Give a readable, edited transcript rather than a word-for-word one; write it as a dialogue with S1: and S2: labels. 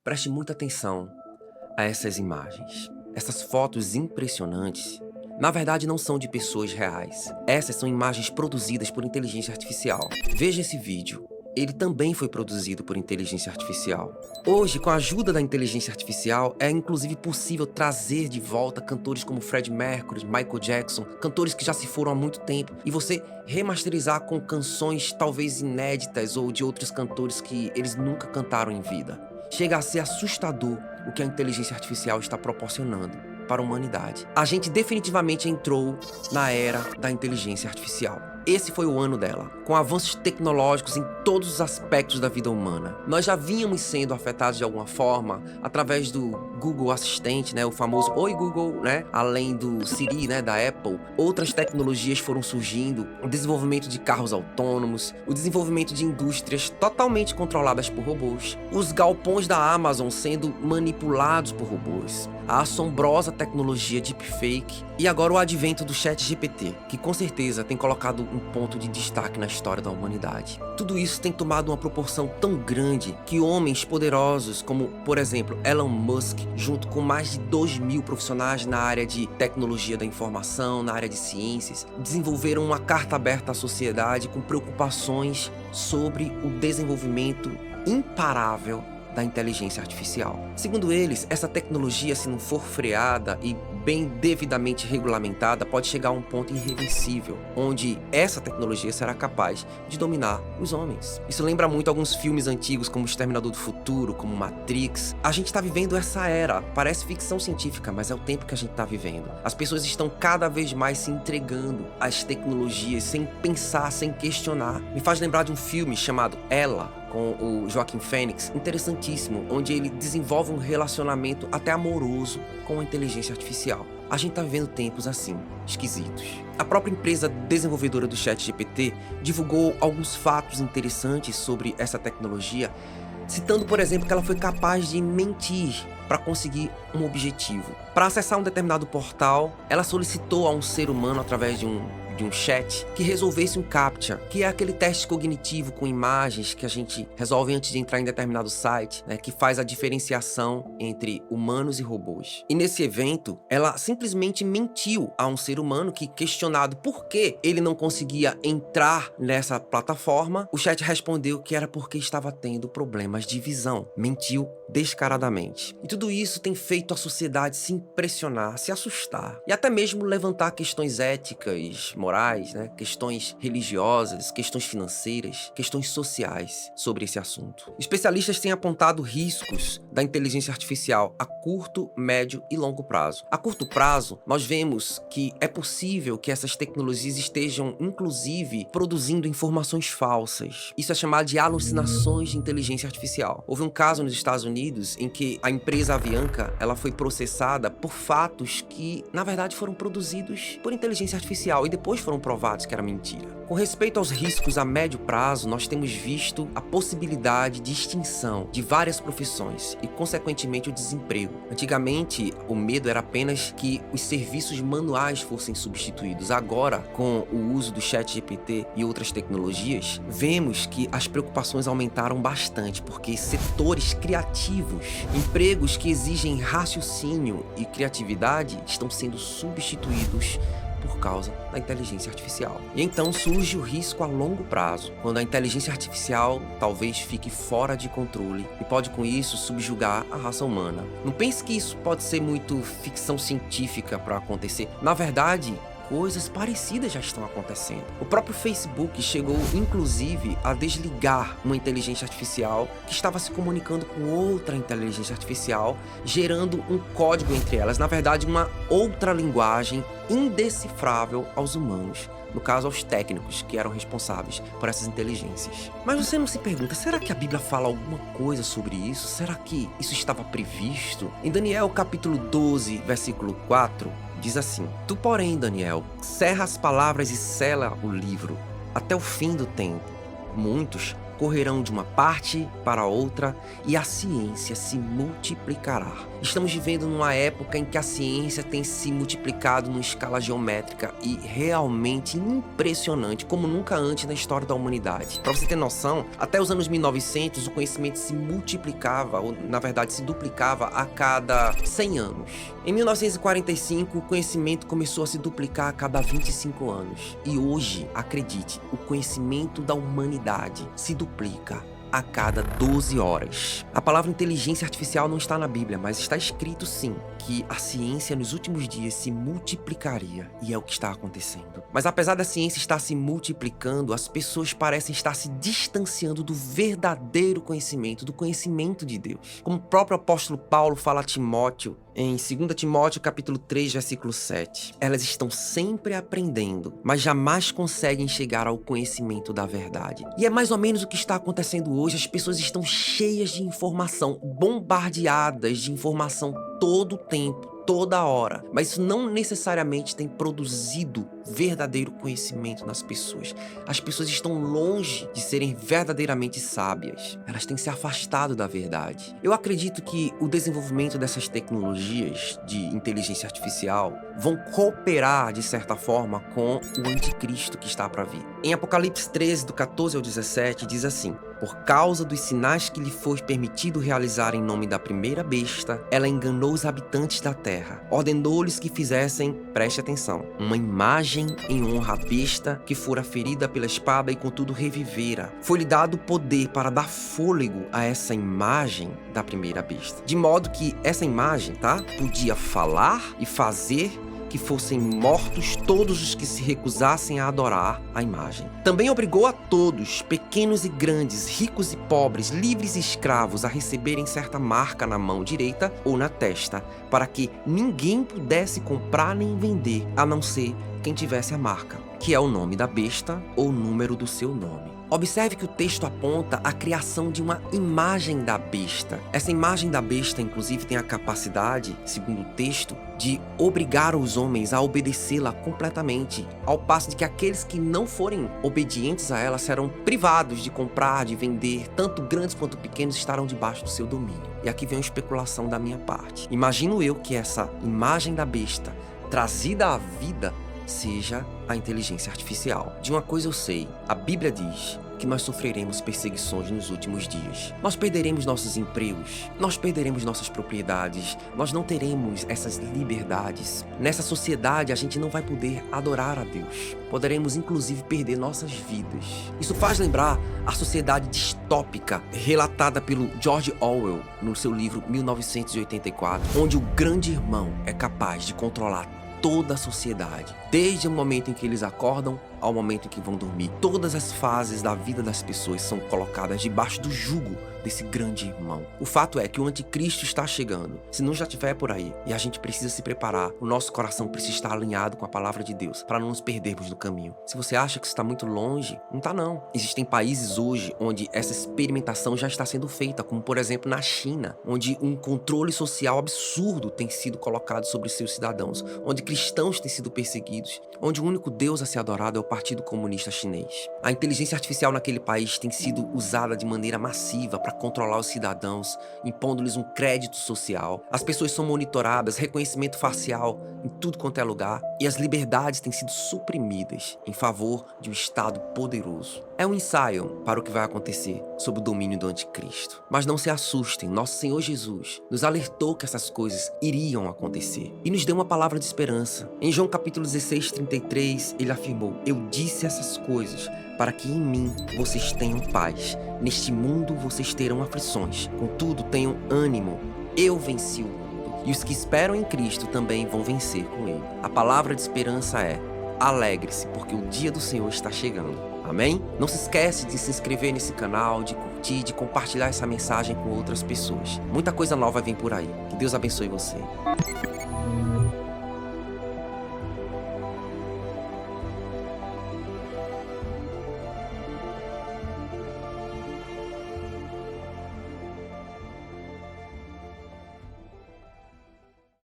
S1: Preste muita atenção a essas imagens. Essas fotos impressionantes, na verdade, não são de pessoas reais. Essas são imagens produzidas por inteligência artificial. Veja esse vídeo. Ele também foi produzido por inteligência artificial. Hoje, com a ajuda da inteligência artificial, é inclusive possível trazer de volta cantores como Freddie Mercury, Michael Jackson, cantores que já se foram há muito tempo, e você remasterizar com canções talvez inéditas ou de outros cantores que eles nunca cantaram em vida. Chega a ser assustador o que a inteligência artificial está proporcionando para a humanidade. A gente definitivamente entrou na era da inteligência artificial. Esse foi o ano dela, com avanços tecnológicos em todos os aspectos da vida humana. Nós já vínhamos sendo afetados de alguma forma através do Google Assistente, né, o famoso Oi Google, né, além do Siri, né, da Apple. Outras tecnologias foram surgindo, o desenvolvimento de carros autônomos, o desenvolvimento de indústrias totalmente controladas por robôs, os galpões da Amazon sendo manipulados por robôs, a assombrosa tecnologia deepfake e agora o advento do ChatGPT, que com certeza tem colocado um ponto de destaque na história da humanidade. Tudo isso tem tomado uma proporção tão grande que homens poderosos como, por exemplo, Elon Musk, junto com mais de 2.000 profissionais na área de tecnologia da informação, na área de ciências, desenvolveram uma carta aberta à sociedade com preocupações sobre o desenvolvimento imparável da inteligência artificial. Segundo eles, essa tecnologia, se não for freada e bem devidamente regulamentada, pode chegar a um ponto irreversível, onde essa tecnologia será capaz de dominar os homens. Isso lembra muito alguns filmes antigos, como O Exterminador do Futuro, como Matrix. A gente está vivendo essa era, parece ficção científica, mas é o tempo que a gente está vivendo. As pessoas estão cada vez mais se entregando às tecnologias, sem pensar, sem questionar. Me faz lembrar de um filme chamado Ela, com o Joaquin Phoenix, interessantíssimo, onde ele desenvolve um relacionamento até amoroso com a inteligência artificial. A gente tá vivendo tempos assim, esquisitos. A própria empresa desenvolvedora do ChatGPT divulgou alguns fatos interessantes sobre essa tecnologia, citando, por exemplo, que ela foi capaz de mentir para conseguir um objetivo. Para acessar um determinado portal, ela solicitou a um ser humano, através de um chat, que resolvesse um CAPTCHA, que é aquele teste cognitivo com imagens que a gente resolve antes de entrar em determinado site, né, que faz a diferenciação entre humanos e robôs. E nesse evento, ela simplesmente mentiu a um ser humano que, questionado por que ele não conseguia entrar nessa plataforma, o chat respondeu que era porque estava tendo problemas de visão. Mentiu descaradamente. E tudo isso tem feito a sociedade se impressionar, se assustar e até mesmo levantar questões éticas, morais, né? Questões religiosas, questões financeiras, questões sociais sobre esse assunto. Especialistas têm apontado riscos da inteligência artificial a curto, médio e longo prazo. A curto prazo, nós vemos que é possível que essas tecnologias estejam, inclusive, produzindo informações falsas. Isso é chamado de alucinações de inteligência artificial. Houve um caso nos Estados Unidos em que a empresa Avianca, ela foi processada por fatos que, na verdade, foram produzidos por inteligência artificial e depois foram provados que era mentira. Com respeito aos riscos a médio prazo, nós temos visto a possibilidade de extinção de várias profissões e, consequentemente, o desemprego. Antigamente, o medo era apenas que os serviços manuais fossem substituídos. Agora, com o uso do ChatGPT e outras tecnologias, vemos que as preocupações aumentaram bastante, porque setores criativos, empregos que exigem raciocínio e criatividade, estão sendo substituídos por causa da inteligência artificial. E então surge o risco a longo prazo, quando a inteligência artificial talvez fique fora de controle e pode com isso subjugar a raça humana. Não pense que isso pode ser muito ficção científica para acontecer. Na verdade, coisas parecidas já estão acontecendo. O próprio Facebook chegou, inclusive, a desligar uma inteligência artificial que estava se comunicando com outra inteligência artificial, gerando um código entre elas, na verdade, uma outra linguagem indecifrável aos humanos. No caso, aos técnicos que eram responsáveis por essas inteligências. Mas você não se pergunta, será que a Bíblia fala alguma coisa sobre isso? Será que isso estava previsto? Em Daniel capítulo 12, versículo 4, diz assim: Tu, porém, Daniel, cerra as palavras e sela o livro até o fim do tempo. Muitos correrão de uma parte para outra e a ciência se multiplicará. Estamos vivendo numa época em que a ciência tem se multiplicado numa escala geométrica e realmente impressionante, como nunca antes na história da humanidade. Para você ter noção, até os anos 1900 o conhecimento se multiplicava, ou na verdade se duplicava a cada 100 anos. Em 1945 o conhecimento começou a se duplicar a cada 25 anos. E hoje, acredite, o conhecimento da humanidade se duplica a cada 12 horas. A palavra inteligência artificial não está na Bíblia, mas está escrito sim, que a ciência nos últimos dias se multiplicaria, e é o que está acontecendo. Mas apesar da ciência estar se multiplicando, as pessoas parecem estar se distanciando do verdadeiro conhecimento, do conhecimento de Deus. Como o próprio apóstolo Paulo fala a Timóteo, em 2 Timóteo capítulo 3, versículo 7. Elas estão sempre aprendendo, mas jamais conseguem chegar ao conhecimento da verdade. E é mais ou menos o que está acontecendo hoje. As pessoas estão cheias de informação, bombardeadas de informação todo o tempo, toda hora. Mas isso não necessariamente tem produzido verdadeiro conhecimento nas pessoas. As pessoas estão longe de serem verdadeiramente sábias. Elas têm se afastado da verdade. Eu acredito que o desenvolvimento dessas tecnologias de inteligência artificial vão cooperar, de certa forma, com o anticristo que está para vir. Em Apocalipse 13, do 14 ao 17, diz assim: por causa dos sinais que lhe foi permitido realizar em nome da primeira besta, ela enganou os habitantes da terra. Ordenou-lhes que fizessem, preste atenção, uma imagem em honra à besta que fora ferida pela espada e contudo revivera. Foi-lhe dado poder para dar fôlego a essa imagem da primeira besta. De modo que essa imagem, podia falar e fazer que fossem mortos todos os que se recusassem a adorar a imagem. Também obrigou a todos, pequenos e grandes, ricos e pobres, livres e escravos, a receberem certa marca na mão direita ou na testa, para que ninguém pudesse comprar nem vender, a não ser quem tivesse a marca, que é o nome da besta ou o número do seu nome. Observe que o texto aponta a criação de uma imagem da besta. Essa imagem da besta, inclusive, tem a capacidade, segundo o texto, de obrigar os homens a obedecê-la completamente, ao passo de que aqueles que não forem obedientes a ela serão privados de comprar, de vender, tanto grandes quanto pequenos estarão debaixo do seu domínio. E aqui vem uma especulação da minha parte. Imagino eu que essa imagem da besta, trazida à vida, seja a inteligência artificial. De uma coisa eu sei, a Bíblia diz que nós sofreremos perseguições nos últimos dias. Nós perderemos nossos empregos, nós perderemos nossas propriedades, nós não teremos essas liberdades. Nessa sociedade a gente não vai poder adorar a Deus. Poderemos inclusive perder nossas vidas. Isso faz lembrar a sociedade distópica relatada pelo George Orwell no seu livro 1984, onde o grande irmão é capaz de controlar toda a sociedade, desde o momento em que eles acordam ao momento em que vão dormir. Todas as fases da vida das pessoas são colocadas debaixo do jugo desse grande irmão. O fato é que o anticristo está chegando, se não já estiver por aí, e a gente precisa se preparar. O nosso coração precisa estar alinhado com a palavra de Deus, para não nos perdermos no caminho. Se você acha que está muito longe, não está não. Existem países hoje onde essa experimentação já está sendo feita, como por exemplo na China, onde um controle social absurdo tem sido colocado sobre seus cidadãos, onde cristãos têm sido perseguidos, onde o único Deus a ser adorado é o Partido Comunista Chinês. A inteligência artificial naquele país tem sido usada de maneira massiva para controlar os cidadãos, impondo-lhes um crédito social. As pessoas são monitoradas, reconhecimento facial em tudo quanto é lugar, e as liberdades têm sido suprimidas em favor de um Estado poderoso. É um ensaio para o que vai acontecer sob o domínio do anticristo. Mas não se assustem, nosso Senhor Jesus nos alertou que essas coisas iriam acontecer e nos deu uma palavra de esperança. Em João capítulo 16, 33, ele afirmou: eu disse essas coisas para que em mim vocês tenham paz. Neste mundo vocês terão aflições, contudo tenham ânimo, eu venci o mundo. E os que esperam em Cristo também vão vencer com ele. A palavra de esperança é: alegre-se, porque o dia do Senhor está chegando. Amém? Não se esquece de se inscrever nesse canal, de curtir, de compartilhar essa mensagem com outras pessoas. Muita coisa nova vem por aí. Que Deus abençoe você.